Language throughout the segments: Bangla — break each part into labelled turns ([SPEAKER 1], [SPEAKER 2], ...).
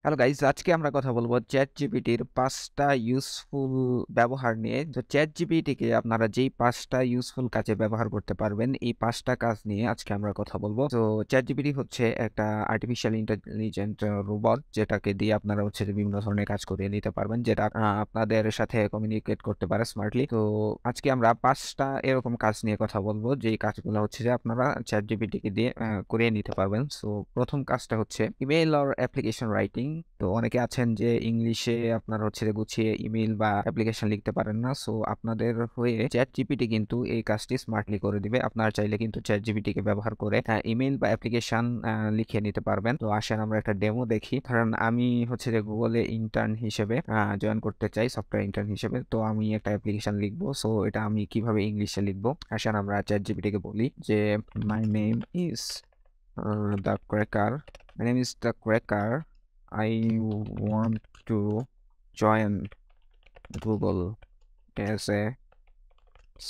[SPEAKER 1] হ্যালো গাইস, আজকে আমরা কথা বলবো চ্যাটজিপিটির ৫টা ইউজফুল ব্যবহার নিয়ে। তো চ্যাটজিপিটিকে আপনারা যেই ৫টা ইউজফুল কাজে ব্যবহার করতে পারবেন, এই ৫টা কাজ নিয়ে আজকে আমরা কথা বলবো। তো চ্যাটজিপিটি হচ্ছে একটা আর্টিফিশিয়াল ইন্টেলিজেন্ট রোবট, যেটাকে দিয়ে আপনারা হচ্ছে যে বিভিন্ন ধরনের কাজ করিয়ে নিতে পারবেন, যেটা আপনাদের সাথে কমিউনিকেট করতে পারে স্মার্টলি। তো আজকে আমরা ৫টা এরকম কাজ নিয়ে কথা বলবো, যেই কাজগুলো হচ্ছে যে আপনারা চ্যাটজিপিটিকে দিয়ে করিয়ে নিতে পারবেন। সো প্রথম কাজটা হচ্ছে ইমেইল অর অ্যাপ্লিকেশন রাইটিং। তো অনেকে আছেন যে ইংলিশে আপনার হচ্ছে যে গুছিয়ে ইমেইল বা অ্যাপ্লিকেশন লিখতে পারেন না। সো আপনাদের হয়ে চ্যাট জিপিটি কিন্তু এই কাজটি স্মার্টলি করে দিবে। আপনারা চাইলে কিন্তু চ্যাট জিপিটিকে ব্যবহার করে ইমেইল বা অ্যাপ্লিকেশন লিখে নিতে পারবেন। তো আসেন আমরা একটা ডেমো দেখি। কারণ আমি হচ্ছে যে গুগলে ইন্টার্ন হিসেবে জয়েন করতে চাই, সফটওয়্যার ইন্টার্ন হিসেবে। তো আমি একটা অ্যাপ্লিকেশন লিখবো। সো এটা আমি কিভাবে ইংলিশে লিখবো, আসেন আমরা চ্যাট জিপিটিকে বলি যে my name is the cracker, my name is the cracker, I want to join Google as a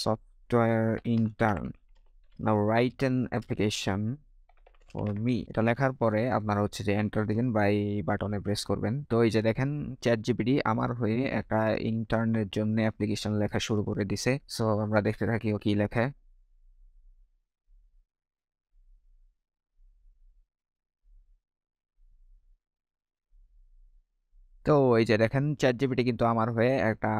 [SPEAKER 1] software intern. Now write an application for me. এটা লেখার পরে আপনারা হচ্ছে যে এন্টার দিবেন বা এই বাটনে প্রেস করবেন। তো এই যে দেখেন চ্যাট জিপিটি আমার হয়ে একটা ইন্টার্নের জন্য অ্যাপ্লিকেশন লেখা শুরু করে দিছে। সো আমরা দেখতে থাকি ও কি লেখে। তো এই যে দেখেন চ্যাটজিপিটি কিন্তু আমার হয়ে একটা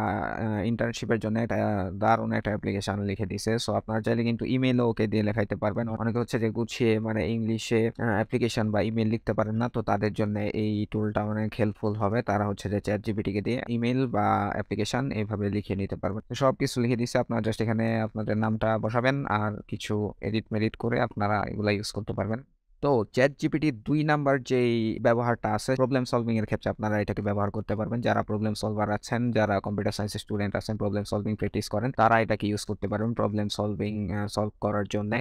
[SPEAKER 1] ইন্টার্নশিপের জন্য একটা দারুণ একটা অ্যাপ্লিকেশন লিখে দিছে। সো আপনারা চাইলে কিন্তু ইমেলও ওকে দিয়ে লেখাইতে পারবেন। অনেকে হচ্ছে যে গুছিয়ে মানে ইংলিশে অ্যাপ্লিকেশন বা ইমেল লিখতে পারেন না, তো তাদের জন্য এই টুলটা অনেক হেল্পফুল হবে। তারা হচ্ছে যে চ্যাটজিপিটিকে দিয়ে ইমেল বা অ্যাপ্লিকেশন এইভাবে লিখে নিতে পারবেন। তো সব কিছু লিখে দিছে, আপনারা জাস্ট এখানে আপনাদের নামটা বসাবেন আর কিছু এডিট মেডিট করে আপনারা এগুলা ইউজ করতে পারবেন। তো চ্যাট জিপিটির ২ নাম্বার যেই ব্যবহারটা আছে প্রবলেম সলভিং এর ক্ষেত্রে আপনারা এটাকে ব্যবহার করতে পারবেন। যারা প্রবলেম সলভার আছেন, যারা কম্পিউটার সায়েন্স স্টুডেন্ট আছেন, প্রবলেম সলভিং প্র্যাকটিস করেন, তারা এটাকে ইউজ করতে পারবেন প্রবলেম সলভিং সলভ করার জন্য।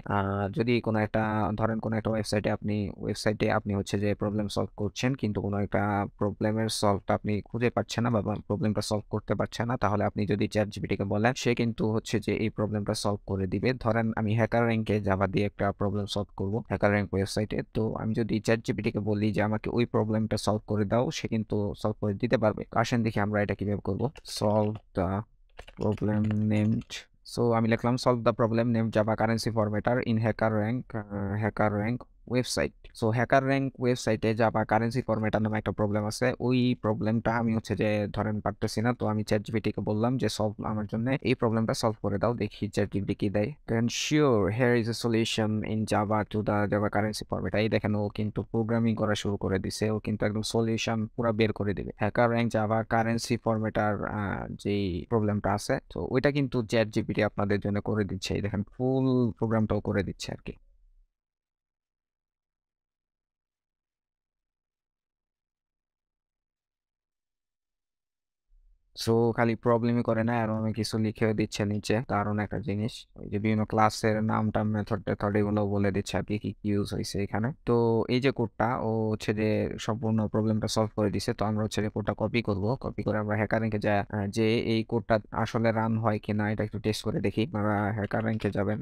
[SPEAKER 1] যদি কোনো একটা ধরেন কোনো একটা ওয়েবসাইটে আপনি হচ্ছে যে প্রবলেম সলভ করছেন, কিন্তু কোনো একটা প্রবলেমের সলভটা আপনি খুঁজে পাচ্ছেন না বা প্রবলেমটা সলভ করতে পারছেন না, তাহলে আপনি যদি চ্যাট জিপিটিকে বলেন, সে কিন্তু হচ্ছে যে এই প্রবলেমটা সলভ করে দিবে। ধরেন আমি হ্যাকার র্যাঙ্কে জাভা দিয়ে একটা প্রবলেম সলভ করব হ্যাকার র্যাঙ্ক ওয়েবসাইটে। তো আমি যদি চ্যাট জিপিটিকে বলি যে আমাকে ওই প্রবলেমটা সলভ করে দাও, সে কিন্তু সলভ করে দিতে পারবে। আসেন দেখি আমরা এটা কিভাবে করব। Solve the problem named. So আমি লিখলাম solve the problem name Java currency formatter in HackerRank website. So HackerRank ওয়েবসাইটে জাভা কারেন্সি ফরম্যাটার নামে একটা প্রবলেম আছে। ওই প্রবলেমটা আমি হচ্ছে যে ধরেন পারতেছি না, তো আমি চ্যাট জিপিটিকে বললাম যে সলভ আমার জন্য এই প্রবলেমটা সলভ করে দাও। দেখি চ্যাট জিপিটি কি দেয়। Then sure here is a solution in Java to the Java currency format. এই দেখেন ও কিন্তু প্রোগ্রামিং করা শুরু করে দিছে, ও কিন্তু একদম সলিউশন পুরো বের করে দিবে। হ্যাকার র্যাঙ্ক জাভা কারেন্সি ফরম্যাটার যেই প্রবলেমটা আছে, তো ওইটা কিন্তু চ্যাট জিপিটি আপনাদের জন্য করে দিচ্ছে। এই দেখেন ফুল প্রোগ্রামটাও করে দিচ্ছে আর কি। সো খালি প্রবলেমই করে না, আরো অনেক কিছু লিখে দিচ্ছে নিচে। দারুণ একটা জিনিস, ওই যে বিভিন্ন ক্লাসের নাম টাম মেথড টেথড এগুলো বলে দিচ্ছে আর কি কি ইউজ হয়েছে এখানে। তো এই যে কোডটা ও হচ্ছে যে সম্পূর্ণ প্রবলেমটা সলভ করে দিছে। তো আমরা হচ্ছে যে কোডটা কপি করব, কপি করে আমরা হ্যাকার র্যাঙ্কে যা যে এই কোডটা আসলে রান হয় কিনা এটা একটু টেস্ট করে দেখি। আমরা হ্যাকার র্যাঙ্কে যাবেন,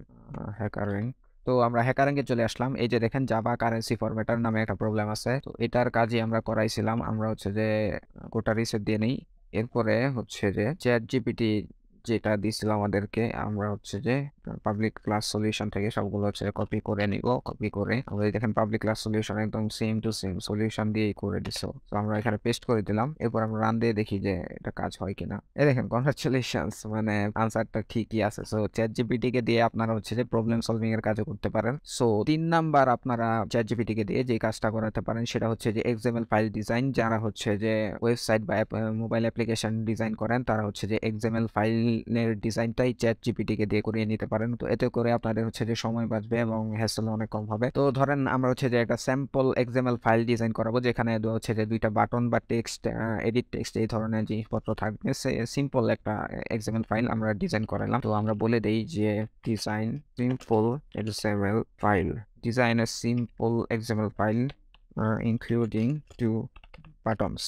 [SPEAKER 1] হ্যাকার র্যাঙ্ক। তো আমরা হ্যাকার র্যাঙ্কে চলে আসলাম। এই যে দেখেন জাভা কারেন্সি ফরম্যাটার নামে একটা প্রবলেম আছে, তো এটার কাজই আমরা করাইছিলাম। আমরা হচ্ছে যে কোডটা রিসেট দিয়ে নেই। এরপরে হচ্ছে যে চ্যাট জিপিটি যেটা দিছিল আমাদেরকে, আমরা হচ্ছে যে পাবলিক ক্লাস সলিউশন থেকে সবগুলো হচ্ছে কপি করে নিব। কপি করে আমরা দেখেন পাবলিক ক্লাস সলিউশন একদম সেম টু সেম সলিউশন দিয়েই করে দিছো। তো আমরা এখানে পেস্ট করে দিলাম। এরপর আমরা রান দিয়ে দেখি যে এটা কাজ হয় কিনা। এই দেখেন কনগ্রাচুলেশনস, মানে আনসারটা ঠিকই আছে। সো চ্যাট জিপিটি কে দিয়ে আপনারা হচ্ছে যে প্রবলেম সলভিং এর কাজও করতে পারেন। সো ৩ নাম্বার আপনারা চ্যাট জিপিটি কে দিয়ে যে কাজটা করাতে পারেন সেটা হচ্ছে যে এক্সএমএল ফাইল ডিজাইন। যারা হচ্ছে যে ওয়েবসাইট বা মোবাইল অ্যাপ্লিকেশন ডিজাইন করেন, তারা হচ্ছে যে এক্সএমএল ফাইলের ডিজাইনটাই চ্যাট জিপিটি কে দিয়ে করিয়ে নিতে পারেন। তো এতে করে আপনাদের হচ্ছে যে সময় বাঁচবে এবং হ্যাসেল অনেক কম হবে। তো ধরেন আমরা হচ্ছে যে একটা স্যাম্পল এক্সএমএল ফাইল ডিজাইন করাবো, যেখানে হচ্ছে যে 2টা বাটন বা টেক্সট, এডিট টেক্সট এই ধরনের জিনিসপত্র থাকবে। সিম্পল একটা এক্সএমএল ফাইল আমরা ডিজাইন করালাম। তো আমরা বলে দেই যে design simple XML file, design a simple XML file including 2 buttons.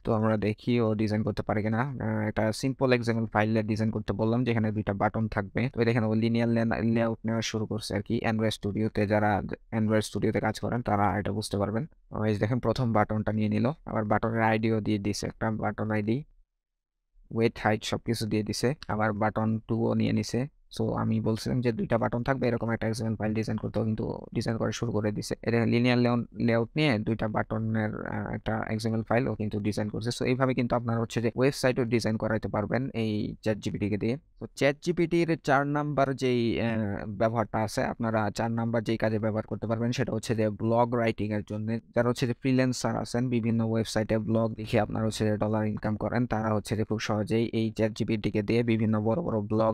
[SPEAKER 1] তো আমরা দেখি ও ডিজাইন করতে পারে কিনা। একটা সিম্পল এক্সাম্পল ফাইলে ডিজাইন করতে বললাম যেখানে ২ টা বাটন থাকবে। তো দেখেন ও লিনিয়ার লেআউট নেওয়া শুরু করছে আরকি। যারা অ্যান্ড্রয়েড স্টুডিওতে কাজ করেন তারা এটা বুঝতে পারবেন। এই যে দেখেন ১ম বাটনটা নিয়ে নিল। আবার বাটনের আইডিও দিয়ে দিছে একটা বাটন আইডি। ওয়েট, হাইট সবকিছু দিয়ে দিছে। আবার বাটন 2 ও নিয়ে নিছে। সো আমি বলছিলাম যে ২ টা বাটন থাকবে এরকম একটা এক্সএমএল ফাইল ডিজাইন করতেও কিন্তু ডিজাইন করা শুরু করে দিছে। এটা লিনিয়ার লেআউট নিয়ে ২ টা বাটনের একটা এক্সএমএল ফাইল ও কিন্তু ডিজাইন করছে। সো এইভাবে কিন্তু আপনার হচ্ছে যে ওয়েবসাইটও ডিজাইন করাইতে পারবেন এই ChatGPT কে দিয়ে। তো ChatGPT এর ৪ নাম্বার যেই ব্যবহারটা আছে, আপনারা ৪ নাম্বার যেই কাজে ব্যবহার করতে পারবেন সেটা হচ্ছে যে ব্লগ রাইটিং এর জন্য। যারা হচ্ছে যে ফ্রিল্যান্সার আছেন, বিভিন্ন ওয়েবসাইটে ব্লগ লিখে আপনারা হচ্ছে যে ডলার ইনকাম করেন, তারা হচ্ছে যে খুব সহজেই এই ChatGPT কে দিয়ে বিভিন্ন বড় বড় ব্লগ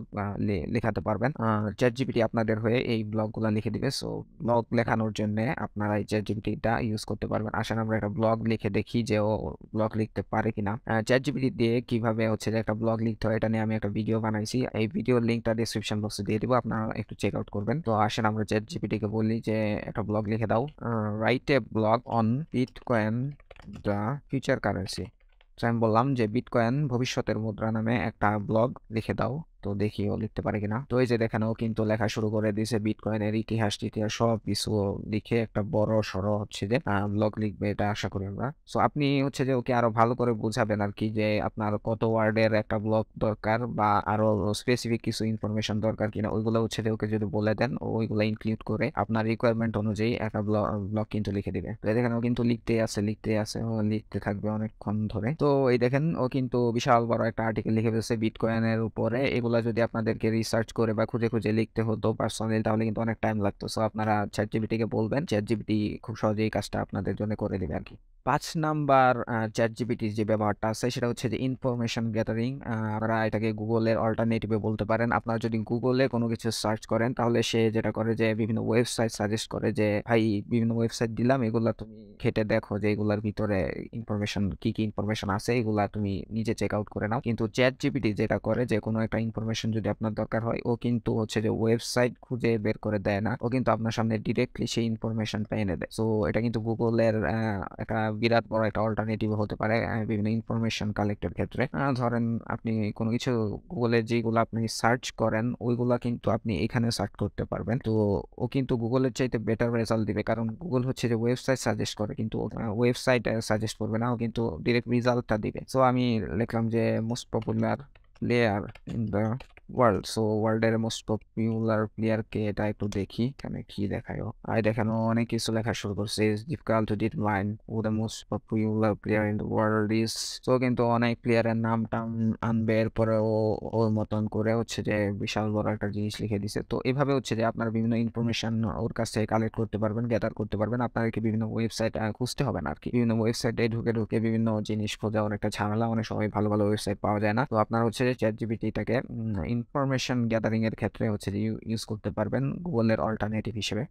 [SPEAKER 1] লেখাতে পারবেন। ChatGPT আপনাদের হয়ে এই ব্লগগুলা লিখে দিবে। সো ব্লগ লেখানোর জন্য আপনারা এই ChatGPT টা ইউজ করতে পারবেন। আসেন আমরা একটা ব্লগ লিখে দেখি যে ও ব্লগ লিখতে পারে কিনা। ChatGPT দিয়ে কিভাবে হচ্ছে যে একটা ব্লগ লিখতে হয় এটা নিয়ে আমি একটা ভিডিও বানাইছি। এই ভিডিওর লিংকটা ডেসক্রিপশন বক্সে দিয়ে দিব, আপনারা একটু চেক আউট করবেন। তো আসেন আমরা ChatGPT কে বলি যে একটা ব্লগ লিখে দাও। Write a blog on bitcoin the future currency. তো আমি বললাম যে বিটকয়েন ভবিষ্যতের মুদ্রা নামে একটা ব্লগ লিখে দাও। তো দেখি ও লিখতে পারে কিনা। তো এই যে দেখেন ও কিন্তু লেখা শুরু করে দিয়েছে, বিটকয়েনের ইতিহাস টিতিহাস সব কিছু লিখে একটা বড় সড়ো হচ্ছে যে ব্লগ লিখবে, এটা আশা করি আমরা। সো আপনি হচ্ছে যে ওকে আরো ভালো করে বুঝাবেন আর কি, যে আপনার কত ওয়ার্ডের একটা ব্লগ দরকার বা আরো স্পেসিফিক কিছু ইনফরমেশন দরকার কিনা, ওইগুলো হচ্ছে যে ওকে যদি বলে দেন ওইগুলো ইনক্লুড করে আপনার রিকোয়ারমেন্ট অনুযায়ী একটা ব্লগ কিন্তু লিখে দিবে। তো দেখেন ও কিন্তু লিখতে আছে ও লিখতে থাকবে অনেকক্ষণ ধরে। তো এই দেখেন ও কিন্তু বিশাল বড় একটা আর্টিকেল লিখে ফেলছে বিটকয়েনের উপরে। এগুলা যদি আপনাদেরকে রিসার্চ করে বা খুঁজে খুঁজে লিখতে হতো পার্সোনালি তাহলে কিন্তু অনেক টাইম লাগতো। সো আপনারা ChatGPT কে বলবেন, ChatGPT খুব সহজেই এই কাজটা আপনাদের জন্য করে দিবে আর কি। ৫ নাম্বার ChatGPT যে ব্যবহারটা আছে সেটা হচ্ছে যে ইনফরমেশন গ্যাদারিং। আপনারা এটাকে গুগলের অল্টারনেটিভে বলতে পারেন। আপনারা যদি গুগলে কোনো কিছু সার্চ করেন তাহলে সে যেটা করে যে বিভিন্ন ওয়েবসাইট সাজেস্ট করে যে ভাই বিভিন্ন ওয়েবসাইট দিলাম, এগুলা তুমি ঘেঁটে দেখো যে এগুলার ভিতরে ইনফরমেশন কি ইনফরমেশন আছে, এগুলা তুমি নিজে চেক আউট করে নাও। কিন্তু ChatGPT যেটা করে যে কোনো একটা ইনফরমেশন যদি আপনার দরকার হয় ও কিন্তু হচ্ছে যে ওয়েবসাইট খুঁজে বের করে দেয় না, ও কিন্তু আপনার সামনে ডিরেক্টলি সেই ইনফরমেশনটা এনে দেয়। সো এটা কিন্তু গুগলের একটা বিরাট বড় একটা অল্টারনেটিভ হতে পারে বিভিন্ন ইনফরমেশন কালেক্টের ক্ষেত্রে। ধরেন আপনি কোনো কিছু গুগলে যেগুলো আপনি সার্চ করেন ওইগুলা কিন্তু আপনি এখানে সার্চ করতে পারবেন। তো ও কিন্তু গুগলের চাইতে বেটার রেজাল্ট দিবে, কারণ গুগল হচ্ছে যে ওয়েবসাইট সাজেস্ট করে কিন্তু ওয়েবসাইট সাজেস্ট করবে না, ও কিন্তু ডিরেক্ট রেজাল্টটা দিবে। সো আমি লিখলাম যে most popular player in the world. So ওয়ার্ল্ডের মোস্ট পপুলার প্লেয়ার কে, এটা একটু দেখি এখানে কি দেখায়। দেখানো অনেক কিছু লেখা শুরু করছে, is difficult to determine who the most popular player in the world is. তো কিন্তু অনেক প্লেয়ারের নাম টাম আনবে, এরপরে ও ওর মতন করে হচ্ছে যে বিশাল বড় একটা জিনিস লিখে দিছে। তো এভাবে হচ্ছে যে আপনারা বিভিন্ন ইনফরমেশন ওর কাছ থেকে কালেক্ট করতে পারবেন, গ্যাদার করতে পারবেন। আপনাদেরকে বিভিন্ন ওয়েবসাইট খুঁজতে হবে না আর কি। বিভিন্ন ওয়েবসাইটে ঢুকে ঢুকে বিভিন্ন জিনিস খোঁজা অনেকটা ঝামেলা, অনেক সময় ভালো ভালো ওয়েবসাইট পাওয়া যায় না। তো আপনারা হচ্ছে যে ChatGPT-টাকে ইনফরমেশন গ্যাদারিং এর ক্ষেত্রে হচ্ছে যে ইউজ করতে পারবেন গুগলের অল্টারনেটিভ হিসেবে।